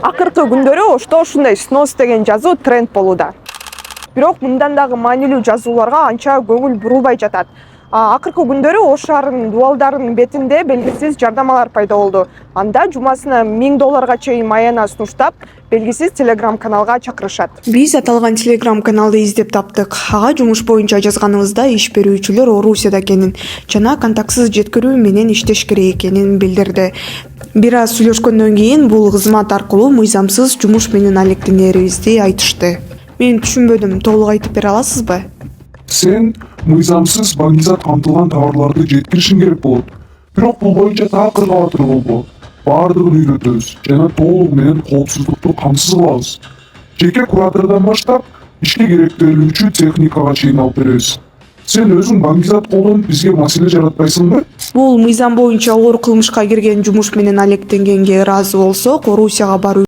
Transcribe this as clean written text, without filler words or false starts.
Акыркы күндөрү Ошто ушундай снос деген жазуу тренд болууда. Бирок мындан дагы маанилүү жазууларга анча көңүл бурулбай жатат. Акыркы күндөрү Ош шаарынын дубалдарынын бетинде белгисиз жардамалар пайда болду. Анда жумасына $1000 чейин маяна сунуштап, белгисиз телеграм каналга чакырышат. Биз аталган телеграм каналды издеп таптык. Ага жумуш боюнча жазганыбызда иш берүүчүлөр Орусияда экенин жана контактсыз жеткирүү менен иштеш керек экенин билдирди. Бир аз сүйлөшкөндөн кийин бул кызмат аркылуу мыйзамсыз жумуш менен алектенерибизди айтышты. Мен түшүнбөдүм, толук айтып бере аласызбы? Сен мыйзамсыз баңгизат камтылган товарларды жеткиришиң керек болот. Бирок бул боюнча такыр кабатыр болбо. Баардыгын үйрөтөбүз жана толугу менен коопсуздукту камсыз кылабыз. Жеке куратордон баштап ишке керектелүүчү техникага чейин алып беребиз. Сен өзүң баңгизат колдонуп бизге маселе жаратпайсыңбы? Бул мыйзам боюнча оор кылмышка кирген жумуш менен алектенгенге ыраазы болсок, Орусияга баруу